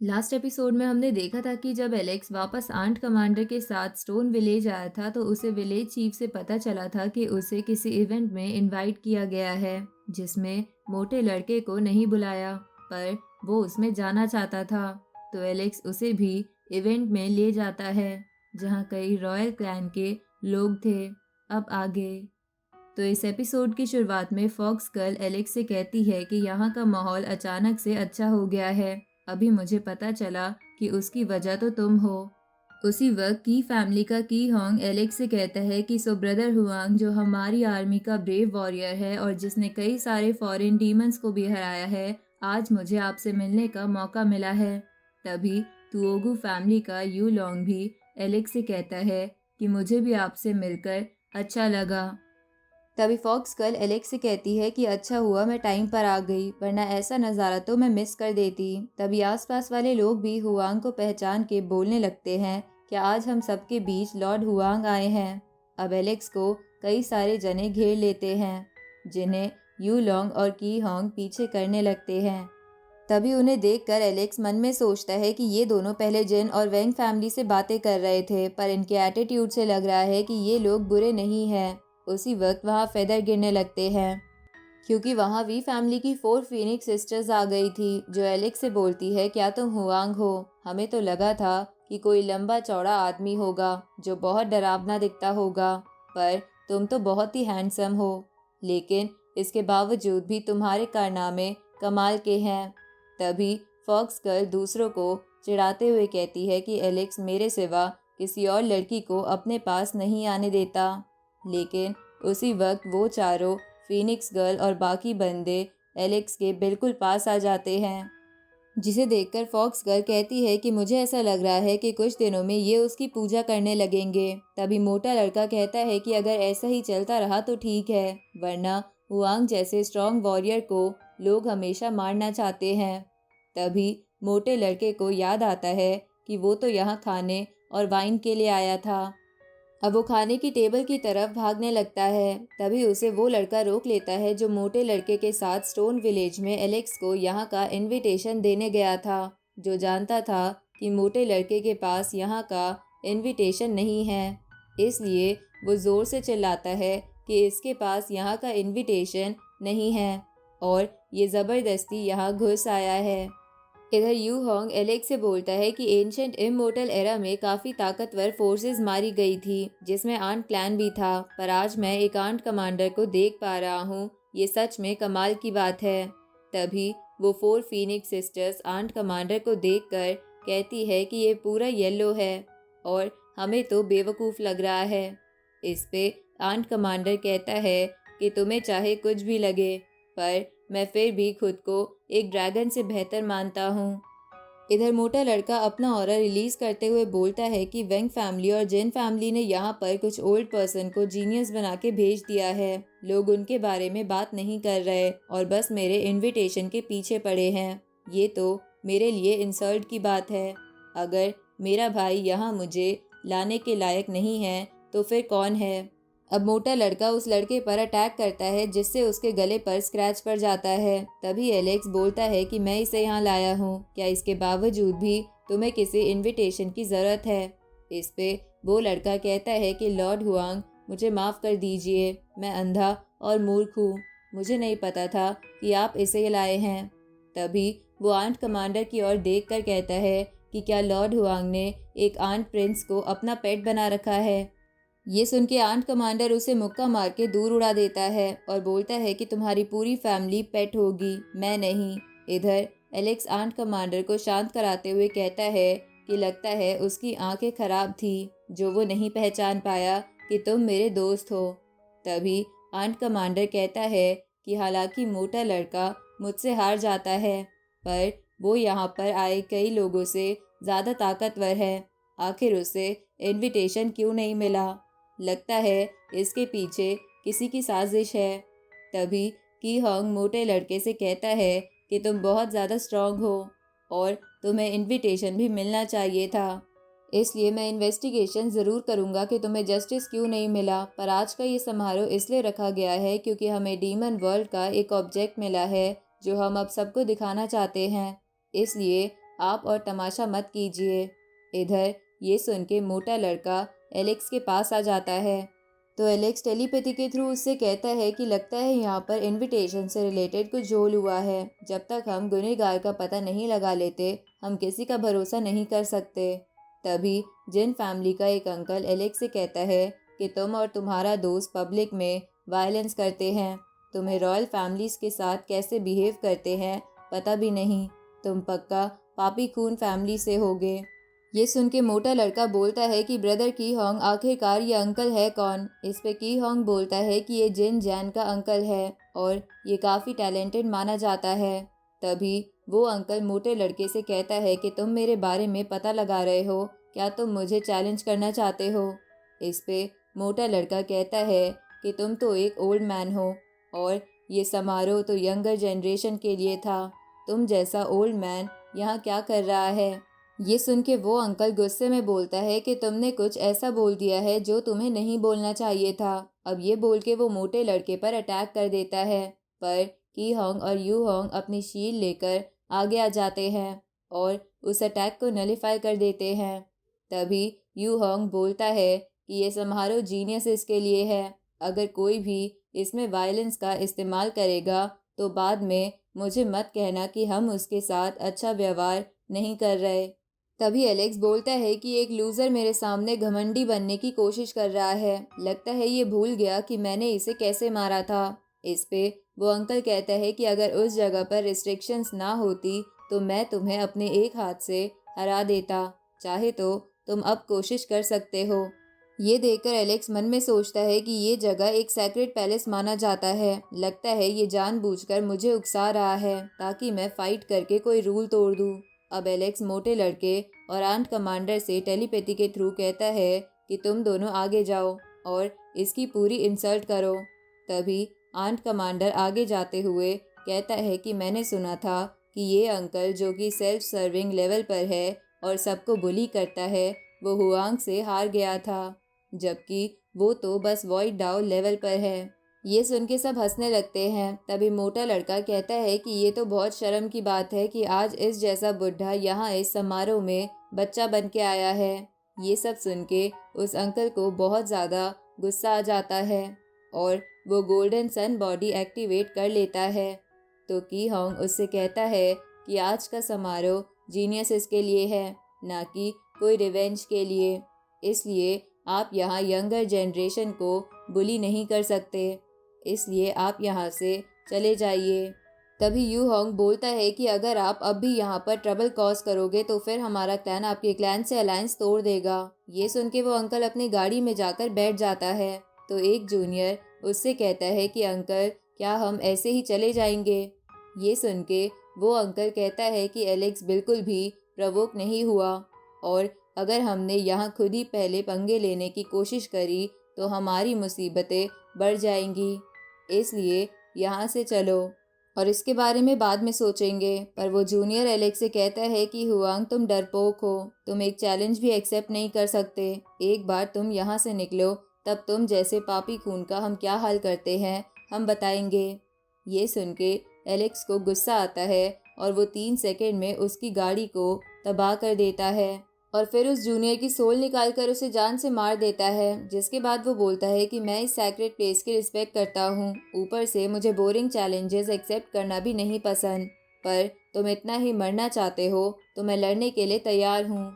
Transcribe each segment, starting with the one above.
Last episode में हमने देखा था कि जब एलेक्स वापस आंट कमांडर के साथ स्टोन विलेज आया था तो उसे विलेज चीफ से पता चला था कि उसे किसी इवेंट में इनवाइट किया गया है जिसमें मोटे लड़के को नहीं बुलाया, पर वो उसमें जाना चाहता था। तो एलेक्स उसे भी इवेंट में ले जाता है जहाँ कई रॉयल क्लैन के लोग थे। अब आगे तो इस एपिसोड की शुरुआत में फॉक्स गर्ल एलेक्स से कहती है कि यहाँ का माहौल अचानक से अच्छा हो गया है। अभी मुझे पता चला कि उसकी वजह तो तुम हो। उसी वक्त की फैमिली का की होंग एलेक्स से कहता है कि सो ब्रदर हुआंग जो हमारी आर्मी का ब्रेव वॉरियर है और जिसने कई सारे फॉरेन डीमंस को भी हराया है, आज मुझे आपसे मिलने का मौका मिला है। तभी तुओगु फैमिली का यू लॉन्ग भी एलेक्स से कहता है कि मुझे भी आपसे मिलकर अच्छा लगा। तभी फॉक्स गर्ल एलेक्स से कहती है कि अच्छा हुआ मैं टाइम पर आ गई, वरना ऐसा नज़ारा तो मैं मिस कर देती। तभी आसपास वाले लोग भी हुआंग को पहचान के बोलने लगते हैं कि आज हम सबके बीच लॉर्ड हुआंग आए हैं। अब एलेक्स को कई सारे जने घेर लेते हैं जिन्हें यू लॉन्ग और की होंग पीछे करने लगते हैं। तभी उन्हें देखकर एलेक्स मन में सोचता है कि ये दोनों पहले जिन और वेंग फैमिली से बातें कर रहे थे, पर इनके एटीट्यूड से लग रहा है कि ये लोग बुरे नहीं हैं। उसी वक्त वहाँ फेदर गिरने लगते हैं क्योंकि वहाँ वी फैमिली की 4 फीनिक्स सिस्टर्स आ गई थी, जो एलेक्स से बोलती है क्या तुम हुआंग हो? हमें तो लगा था कि कोई लंबा चौड़ा आदमी होगा जो बहुत डरावना दिखता होगा, पर तुम तो बहुत ही हैंडसम हो, लेकिन इसके बावजूद भी तुम्हारे कारनामे कमाल के हैं। तभी फॉक्स गर्ल दूसरों को चिढ़ाते हुए कहती है कि एलेक्स मेरे सिवा किसी और लड़की को अपने पास नहीं आने देता। लेकिन उसी वक्त वो चारों फीनिक्स गर्ल और बाकी बंदे एलेक्स के बिल्कुल पास आ जाते हैं, जिसे देखकर फॉक्स गर्ल कहती है कि मुझे ऐसा लग रहा है कि कुछ दिनों में ये उसकी पूजा करने लगेंगे। तभी मोटा लड़का कहता है कि अगर ऐसा ही चलता रहा तो ठीक है, वरना हुआंग जैसे स्ट्रॉन्ग वॉरियर को लोग हमेशा मारना चाहते हैं। तभी मोटे लड़के को याद आता है कि वो तो यहाँ खाने और वाइन के लिए आया था। अब वो खाने की टेबल की तरफ भागने लगता है। तभी उसे वो लड़का रोक लेता है जो मोटे लड़के के साथ स्टोन विलेज में एलेक्स को यहाँ का इनविटेशन देने गया था, जो जानता था कि मोटे लड़के के पास यहाँ का इनविटेशन नहीं है। इसलिए वो ज़ोर से चिल्लाता है कि इसके पास यहाँ का इनविटेशन नहीं है और ये ज़बरदस्ती यहाँ घुस आया है। इधर यू होंग एलेक्स से बोलता है कि एंशंट इमोर्टल एरा में काफ़ी ताकतवर फोर्सेस मारी गई थी जिसमें आंट क्लैन भी था, पर आज मैं एक आंट कमांडर को देख पा रहा हूँ। ये सच में कमाल की बात है। तभी वो 4 फीनिक्स सिस्टर्स आंट कमांडर को देखकर कहती है कि ये पूरा येलो है और हमें तो बेवकूफ़ लग रहा है। इस पे आंट कमांडर कहता है कि तुम्हें चाहे कुछ भी लगे, पर मैं फिर भी खुद को एक ड्रैगन से बेहतर मानता हूँ। इधर मोटा लड़का अपना ऑरा रिलीज करते हुए बोलता है कि वेंग फैमिली और जिन फैमिली ने यहाँ पर कुछ ओल्ड पर्सन को जीनियस बना के भेज दिया है। लोग उनके बारे में बात नहीं कर रहे और बस मेरे इनविटेशन के पीछे पड़े हैं। ये तो मेरे लिए इंसल्ट की बात है। अगर मेरा भाई यहाँ मुझे लाने के लायक नहीं है तो फिर कौन है? अब मोटा लड़का उस लड़के पर अटैक करता है जिससे उसके गले पर स्क्रैच पड़ जाता है। तभी एलेक्स बोलता है कि मैं इसे यहाँ लाया हूँ, क्या इसके बावजूद भी तुम्हें किसी इनविटेशन की ज़रूरत है? इस पे वो लड़का कहता है कि लॉर्ड हुआंग मुझे माफ़ कर दीजिए, मैं अंधा और मूर्ख हूँ, मुझे नहीं पता था कि आप इसे लाए हैं। तभी वो आंट कमांडर की ओर देख कर कहता है कि क्या लॉर्ड हुआंग ने एक आंट प्रिंस को अपना पेट बना रखा है? ये सुन के आंट कमांडर उसे मुक्का मार के दूर उड़ा देता है और बोलता है कि तुम्हारी पूरी फैमिली पेट होगी, मैं नहीं। इधर एलेक्स आंट कमांडर को शांत कराते हुए कहता है कि लगता है उसकी आंखें खराब थी जो वो नहीं पहचान पाया कि तुम मेरे दोस्त हो। तभी आंट कमांडर कहता है कि हालांकि मोटा लड़का मुझसे हार जाता है, पर वो यहाँ पर आए कई लोगों से ज़्यादा ताकतवर है। आखिर उसे इनविटेशन क्यों नहीं मिला? लगता है इसके पीछे किसी की साजिश है। तभी की होंग मोटे लड़के से कहता है कि तुम बहुत ज़्यादा स्ट्रांग हो और तुम्हें इनविटेशन भी मिलना चाहिए था, इसलिए मैं इन्वेस्टिगेशन ज़रूर करूँगा कि तुम्हें जस्टिस क्यों नहीं मिला। पर आज का ये समारोह इसलिए रखा गया है क्योंकि हमें डीमन वर्ल्ड का एक ऑब्जेक्ट मिला है जो हम अब सबको दिखाना चाहते हैं, इसलिए आप और तमाशा मत कीजिए। इधर ये सुन के मोटा लड़का एलेक्स के पास आ जाता है। तो एलेक्स टेलीपैथी के थ्रू उससे कहता है कि लगता है यहाँ पर इनविटेशन से रिलेटेड कुछ झोल हुआ है। जब तक हम गुनहगार का पता नहीं लगा लेते, हम किसी का भरोसा नहीं कर सकते। तभी जिन फैमिली का एक अंकल एलेक्स से कहता है कि तुम और तुम्हारा दोस्त पब्लिक में वायलेंस करते हैं, तुम्हें रॉयल फैमिलीज के साथ कैसे बिहेव करते हैं पता भी नहीं, तुम पक्का पापी खून फैमिली से होगे। ये सुन के मोटा लड़का बोलता है कि ब्रदर की होंग, आखिरकार ये अंकल है कौन। इस पे की होंग बोलता है कि ये जिन जैन का अंकल है और ये काफ़ी टैलेंटेड माना जाता है। तभी वो अंकल मोटे लड़के से कहता है कि तुम मेरे बारे में पता लगा रहे हो, क्या तुम मुझे चैलेंज करना चाहते हो। इस पे मोटा लड़का कहता है कि तुम तो एक ओल्ड मैन हो और ये समारोह तो यंगर जनरेशन के लिए था, तुम जैसा ओल्ड मैन यहाँ क्या कर रहा है। ये सुन के वो अंकल गुस्से में बोलता है कि तुमने कुछ ऐसा बोल दिया है जो तुम्हें नहीं बोलना चाहिए था। अब ये बोल के वो मोटे लड़के पर अटैक कर देता है, पर की होंग और यू होंग अपनी शील्ड लेकर आगे आ जाते हैं और उस अटैक को नलिफाई कर देते हैं। तभी यू होंग बोलता है कि ये समारोह जीनियस के लिए है, अगर कोई भी इसमें वायलेंस का इस्तेमाल करेगा तो बाद में मुझे मत कहना कि हम उसके साथ अच्छा व्यवहार नहीं कर रहे। तभी एलेक्स बोलता है कि एक लूज़र मेरे सामने घमंडी बनने की कोशिश कर रहा है, लगता है ये भूल गया कि मैंने इसे कैसे मारा था। इस पे वो अंकल कहता है कि अगर उस जगह पर रिस्ट्रिक्शंस ना होती तो मैं तुम्हें अपने एक हाथ से हरा देता, चाहे तो तुम अब कोशिश कर सकते हो। ये देखकर एलेक्स मन में सोचता है कि ये जगह एक सैक्रेड पैलेस माना जाता है, लगता है ये जानबूझकर मुझे उकसा रहा है ताकि मैं फाइट करके कोई रूल तोड़ दूँ। अब एलेक्स मोटे लड़के और आंट कमांडर से टेलीपैथी के थ्रू कहता है कि तुम दोनों आगे जाओ और इसकी पूरी इंसल्ट करो। तभी आंट कमांडर आगे जाते हुए कहता है कि मैंने सुना था कि ये अंकल जो कि सेल्फ सर्विंग लेवल पर है और सबको बुली करता है, वो हुआंग से हार गया था, जबकि वो तो बस वॉइड डाउ लेवल पर है। ये सुन के सब हंसने लगते हैं। तभी मोटा लड़का कहता है कि ये तो बहुत शर्म की बात है कि आज इस जैसा बुढ़ा यहाँ इस समारोह में बच्चा बन के आया है। ये सब सुन के उस अंकल को बहुत ज़्यादा गुस्सा आ जाता है और वो गोल्डन सन बॉडी एक्टिवेट कर लेता है। तो की होंग उससे कहता है कि आज का समारोह जीनियस के लिए है, ना कि कोई रिवेंज के लिए, इसलिए आप यहाँ यंगर जनरेशन को बुली नहीं कर सकते, इसलिए आप यहाँ से चले जाइए। तभी यू होंग बोलता है कि अगर आप अब भी यहाँ पर ट्रबल कॉज करोगे तो फिर हमारा क्लैन आपके क्लैन से अलायंस तोड़ देगा। ये सुन के वो अंकल अपनी गाड़ी में जाकर बैठ जाता है। तो एक जूनियर उससे कहता है कि अंकल, क्या हम ऐसे ही चले जाएंगे। ये सुन के वो अंकल कहता है कि एलेक्स बिल्कुल भी प्रवोक नहीं हुआ और अगर हमने यहाँ खुद ही पहले पंगे लेने की कोशिश करी तो हमारी मुसीबतें बढ़ जाएंगी, इसलिए यहाँ से चलो और इसके बारे में बाद में सोचेंगे। पर वो जूनियर एलेक्स से कहता है कि हुआंग, तुम डरपोक हो, तुम एक चैलेंज भी एक्सेप्ट नहीं कर सकते। एक बार तुम यहाँ से निकलो तब तुम जैसे पापी खून का हम क्या हाल करते हैं हम बताएंगे। ये सुन के एलेक्स को गुस्सा आता है और वो 3 सेकंड में उसकी गाड़ी को तबाह कर देता है और फिर उस जूनियर की सोल निकालकर उसे जान से मार देता है। जिसके बाद वो बोलता है कि मैं इस सैक्रेड प्लेस की रिस्पेक्ट करता हूँ, ऊपर से मुझे बोरिंग चैलेंजेस एक्सेप्ट करना भी नहीं पसंद, पर तुम इतना ही मरना चाहते हो तो मैं लड़ने के लिए तैयार हूँ।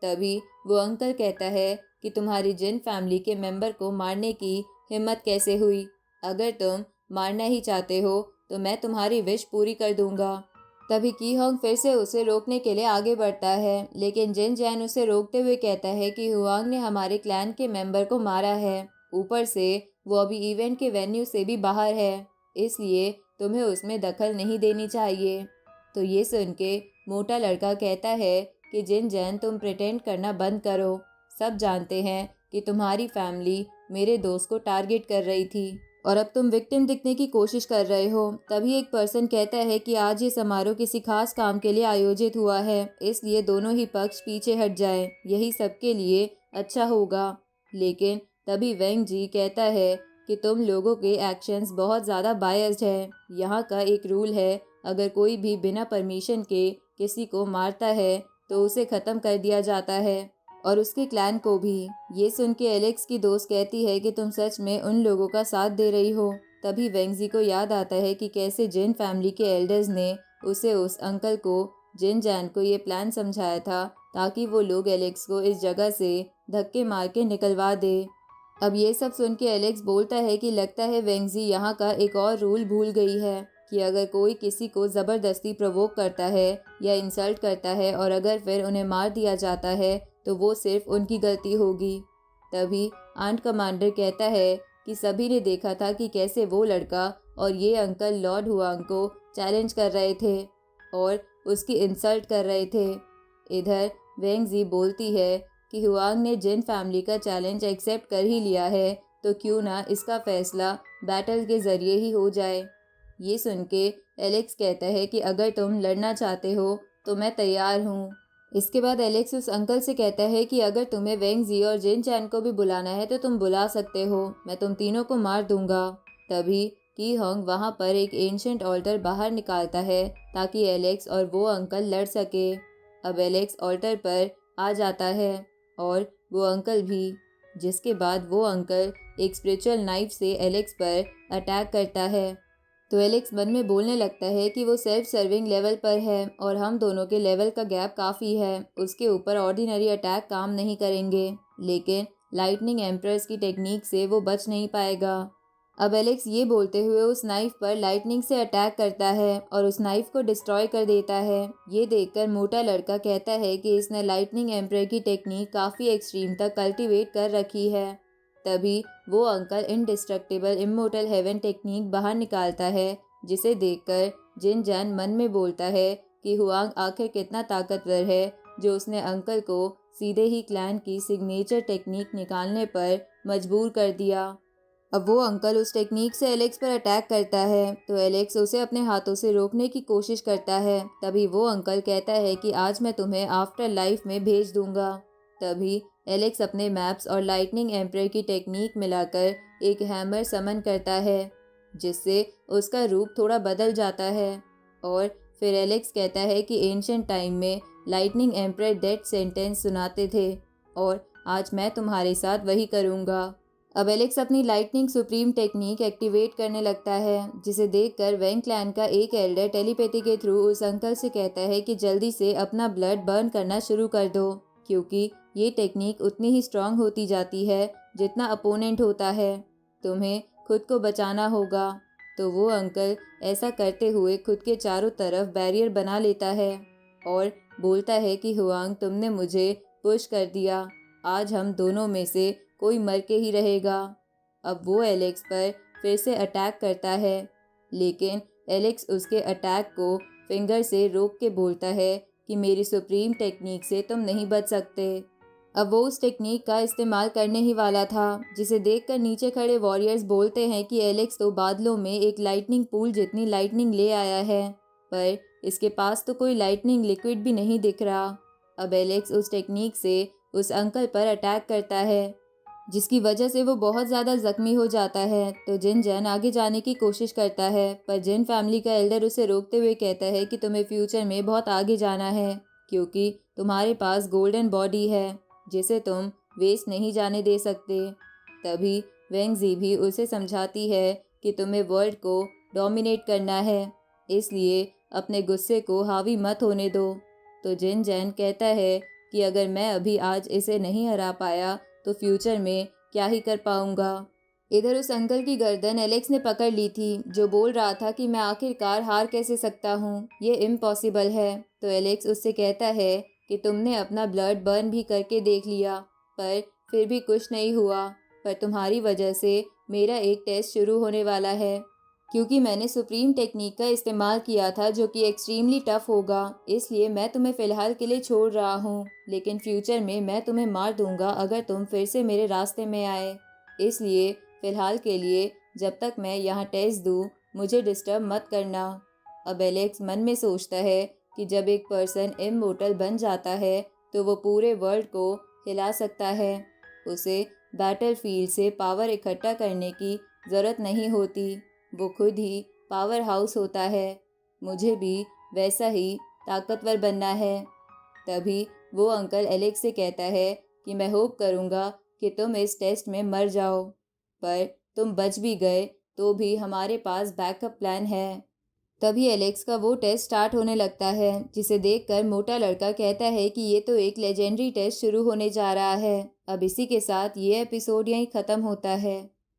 तभी वो अंकल कहता है कि तुम्हारी जिन फैमिली के मेंबर को मारने की हिम्मत कैसे हुई, अगर तुम मारना ही चाहते हो तो मैं तुम्हारी विश पूरी कर दूंगा। तभी की होंग फिर से उसे रोकने के लिए आगे बढ़ता है, लेकिन जिन जैन उसे रोकते हुए कहता है कि हुआंग ने हमारे क्लैन के मेंबर को मारा है, ऊपर से वो अभी इवेंट के वेन्यू से भी बाहर है, इसलिए तुम्हें उसमें दखल नहीं देनी चाहिए। तो ये सुन के मोटा लड़का कहता है कि जिन जैन, तुम प्रिटेंड करना बंद करो, सब जानते हैं कि तुम्हारी फैमिली मेरे दोस्त को टारगेट कर रही थी और अब तुम विक्टिम दिखने की कोशिश कर रहे हो। तभी एक पर्सन कहता है कि आज ये समारोह किसी खास काम के लिए आयोजित हुआ है, इसलिए दोनों ही पक्ष पीछे हट जाएं, यही सबके लिए अच्छा होगा। लेकिन तभी वेंग जी कहता है कि तुम लोगों के एक्शंस बहुत ज़्यादा बायस्ड है। यहाँ का एक रूल है, अगर कोई भी बिना परमिशन के किसी को मारता है तो उसे ख़त्म कर दिया जाता है, और उसके क्लैन को भी। ये सुन के एलेक्स की दोस्त कहती है कि तुम सच में उन लोगों का साथ दे रही हो। तभी वेंगजी को याद आता है कि कैसे जिन फैमिली के एल्डर्स ने उसे उस अंकल को जिन जैन को ये प्लान समझाया था ताकि वो लोग एलेक्स को इस जगह से धक्के मार के निकलवा दे। अब ये सब सुन के एलेक्स बोलता है कि लगता है वेंगजी यहाँ का एक और रूल भूल गई है कि अगर कोई किसी को ज़बरदस्ती प्रवोक करता है या इंसल्ट करता है और अगर फिर उन्हें मार दिया जाता है तो वो सिर्फ उनकी गलती होगी। तभी आंट कमांडर कहता है कि सभी ने देखा था कि कैसे वो लड़का और ये अंकल लॉर्ड हुआंग को चैलेंज कर रहे थे और उसकी इंसल्ट कर रहे थे। इधर वेंगजी बोलती है कि हुआंग ने जिन फैमिली का चैलेंज एक्सेप्ट कर ही लिया है तो क्यों ना इसका फैसला बैटल के ज़रिए ही हो जाए। ये सुन के एलेक्स कहता है कि अगर तुम लड़ना चाहते हो तो मैं तैयार हूँ। इसके बाद एलेक्स उस अंकल से कहता है कि अगर तुम्हें वेंगजी और जिन चैन को भी बुलाना है तो तुम बुला सकते हो, मैं तुम तीनों को मार दूंगा। तभी की होंग वहाँ पर एक एंशिएंट ऑल्टर बाहर निकालता है ताकि एलेक्स और वो अंकल लड़ सके। अब एलेक्स ऑल्टर पर आ जाता है और वो अंकल भी, जिसके बाद वो अंकल एक स्पिरिचुअल नाइफ से एलेक्स पर अटैक करता है। तो एलेक्स मन में बोलने लगता है कि वो सेल्फ सर्विंग लेवल पर है और हम दोनों के लेवल का गैप काफ़ी है, उसके ऊपर ऑर्डिनरी अटैक काम नहीं करेंगे। लेकिन लाइटनिंग एम्प्रेस की टेक्निक से वो बच नहीं पाएगा। अब एलेक्स ये बोलते हुए उस नाइफ पर लाइटनिंग से अटैक करता है और उस नाइफ को डिस्ट्रॉय कर देता है। ये देखकर मोटा लड़का कहता है कि इसने लाइटनिंग एम्प्रेस की टेक्निक काफ़ी एक्सट्रीम तक कल्टीवेट कर रखी है। तभी वो uncle indestructible immortal heaven technique बाहर निकालता है, जिसे देखकर जिन जैन मन में बोलता है कि हुआंग आखिर कितना ताकतवर है जो उसने अंकल को सीधे ही क्लैन की सिग्नेचर टेक्निक निकालने पर मजबूर कर दिया। अब वो अंकल उस टेक्निक से एलेक्स पर अटैक करता है तो एलेक्स उसे अपने हाथों से रोकने की कोशिश करता है। तभी वो अंकल कहता है कि आज मैं तुम्हें आफ्टर लाइफ में भेज दूंगा। तभी एलेक्स अपने मैप्स और लाइटनिंग एम्प्रेस की टेक्निक मिलाकर एक हैमर समन करता है, जिससे उसका रूप थोड़ा बदल जाता है। और फिर एलेक्स कहता है कि एंशिएंट टाइम में लाइटनिंग एम्प्रेस डेथ सेंटेंस सुनाते थे और आज मैं तुम्हारे साथ वही करूँगा। अब एलेक्स अपनी लाइटनिंग सुप्रीम टेक्निक एक्टिवेट करने लगता है, जिसे देखकर वेंग क्लैन का एक एल्डर टेलीपैथी के थ्रू उस अंकल से कहता है कि जल्दी से अपना ब्लड बर्न करना शुरू कर दो, क्योंकि ये टेक्निक उतनी ही स्ट्रांग होती जाती है जितना अपोनेंट होता है। तुम्हें खुद को बचाना होगा। तो वो अंकल ऐसा करते हुए खुद के चारों तरफ बैरियर बना लेता है और बोलता है कि हुआंग तुमने मुझे पुश कर दिया, आज हम दोनों में से कोई मर के ही रहेगा। अब वो एलेक्स पर फिर से अटैक करता है, लेकिन एलेक्स उसके अटैक को फिंगर से रोक के बोलता है कि मेरी सुप्रीम टेक्निक से तुम नहीं बच सकते। अब वो उस टेक्निक का इस्तेमाल करने ही वाला था, जिसे देखकर नीचे खड़े वॉरियर्स बोलते हैं कि एलेक्स तो बादलों में एक लाइटनिंग पूल जितनी लाइटनिंग ले आया है, पर इसके पास तो कोई लाइटनिंग लिक्विड भी नहीं दिख रहा। अब एलेक्स उस टेक्निक से उस अंकल पर अटैक करता है, जिसकी वजह से वो बहुत ज़्यादा ज़ख्मी हो जाता है। तो जिन जैन आगे जाने की कोशिश करता है, पर जिन फैमिली का एल्डर उसे रोकते हुए कहता है कि तुम्हें फ्यूचर में बहुत आगे जाना है, क्योंकि तुम्हारे पास गोल्डन बॉडी है जिसे तुम वेस्ट नहीं जाने दे सकते। तभी वेंगजी भी उसे समझाती है कि तुम्हें वर्ल्ड को डोमिनेट करना है, इसलिए अपने गुस्से को हावी मत होने दो। तो जिन जैन कहता है कि अगर मैं अभी आज इसे नहीं हरा पाया तो फ्यूचर में क्या ही कर पाऊंगा। इधर उस अंकल की गर्दन एलेक्स ने पकड़ ली थी, जो बोल रहा था कि मैं आखिरकार हार कैसे सकता हूँ, ये इम्पॉसिबल है। तो एलेक्स उससे कहता है कि तुमने अपना ब्लड बर्न भी करके देख लिया, पर फिर भी कुछ नहीं हुआ। पर तुम्हारी वजह से मेरा एक टेस्ट शुरू होने वाला है, क्योंकि मैंने सुप्रीम टेक्निक का इस्तेमाल किया था जो कि एक्सट्रीमली टफ होगा, इसलिए मैं तुम्हें फ़िलहाल के लिए छोड़ रहा हूँ, लेकिन फ्यूचर में मैं तुम्हें मार दूंगा अगर तुम फिर से मेरे रास्ते में आए। इसलिए फ़िलहाल के लिए जब तक मैं यहाँ टेस्ट दूँ मुझे डिस्टर्ब मत करना। अब एलेक्स मन में सोचता है कि जब एक पर्सन इमोर्टल बन जाता है तो वो पूरे वर्ल्ड को हिला सकता है, उसे बैटलफील्ड से पावर इकट्ठा करने की ज़रूरत नहीं होती, वो खुद ही पावर हाउस होता है। मुझे भी वैसा ही ताकतवर बनना है। तभी वो अंकल एलेक्स से कहता है कि मैं होप करूँगा कि तुम इस टेस्ट में मर जाओ, पर तुम बच भी गए तो भी हमारे पास बैकअप प्लान है। तभी एलेक्स का वो टेस्ट स्टार्ट होने लगता है, जिसे देखकर मोटा लड़का कहता है कि ये तो एक लेजेंडरी टेस्ट शुरू होने जा रहा है। अब इसी के साथ ये एपिसोड यहीं ख़त्म होता है।